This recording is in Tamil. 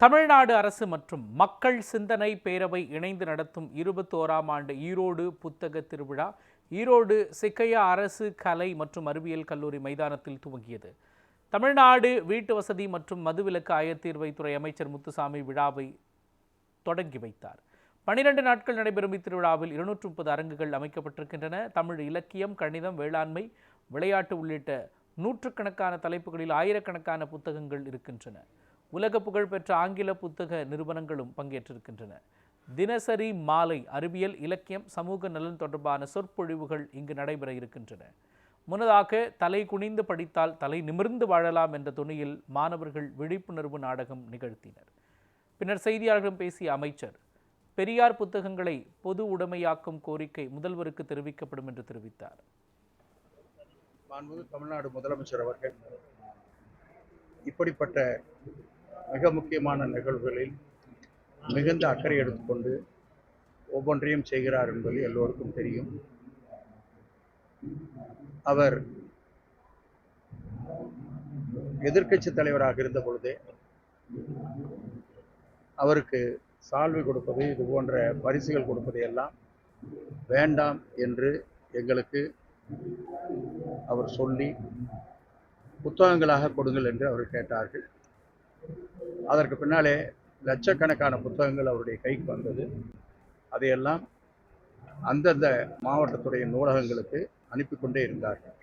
தமிழ்நாடு அரசு மற்றும் மக்கள் சிந்தனை பேரவை இணைந்து நடத்தும் 21ஆம் ஆண்டு ஈரோடு புத்தக திருவிழா ஈரோடு சிக்கையா அரசு கலை மற்றும் அறிவியல் கல்லூரி மைதானத்தில் துவங்கியது. தமிழ்நாடு வீட்டு வசதி மற்றும் மதுவிலக்கு ஆயத்தீர்வைத்துறை அமைச்சர் முத்துசாமி விழாவை தொடங்கி வைத்தார். 12 நாட்கள் நடைபெறும் இத்திருவிழாவில் 230 அரங்குகள் அமைக்கப்பட்டிருக்கின்றன. தமிழ் இலக்கியம், கணிதம், வேளாண்மை, விளையாட்டு உள்ளிட்ட நூற்றுக்கணக்கான தலைப்புகளில் ஆயிரக்கணக்கான புத்தகங்கள் இருக்கின்றன. உலக புகழ்பெற்ற ஆங்கில புத்தக நிறுவனங்களும் பங்கேற்றிருக்கின்றன. தினசரி மாலை அறிவியல், இலக்கியம், சமூக நலன் தொடர்பான சொற்பொழிவுகள் இங்கு நடைபெற இருக்கின்றன. முன்னதாக தலை குனிந்து படித்தால் தலை நிமிர்ந்து வாழலாம் என்ற துணியில் மாணவர்கள் விழிப்புணர்வு நாடகம் நிகழ்த்தினர். பின்னர் செய்தியாளர்களிடம் பேசிய அமைச்சர், பெரியார் புத்தகங்களை பொது உடைமையாக்கும் கோரிக்கை முதல்வருக்கு தெரிவிக்கப்படும் என்று தெரிவித்தார். தமிழ்நாடு முதலமைச்சர் அவர்கள் இப்படிப்பட்ட மிக முக்கியமான நிகழ்வுகளில் மிகுந்த அக்கறை எடுத்துக்கொண்டு ஒவ்வொன்றையும் செய்கிறார் என்பது எல்லோருக்கும் தெரியும். அவர் எதிர்க்கட்சி தலைவராக இருந்த பொழுதே அவருக்கு சால்வை கொடுப்பது, இது போன்ற பரிசுகள் கொடுப்பது எல்லாம் வேண்டாம் என்று எங்களுக்கு அவர் சொல்லி புத்தகங்களாக கொடுங்கள் என்று அவர் கேட்டார்கள். அதற்கு பின்னாலே லட்சக்கணக்கான புத்தகங்கள் அவருடைய கைக்கு வந்தது. அதையெல்லாம் அந்தந்த மாவட்டத்துடைய நூலகங்களுக்கு அனுப்பி கொண்டே இருந்தார்கள்.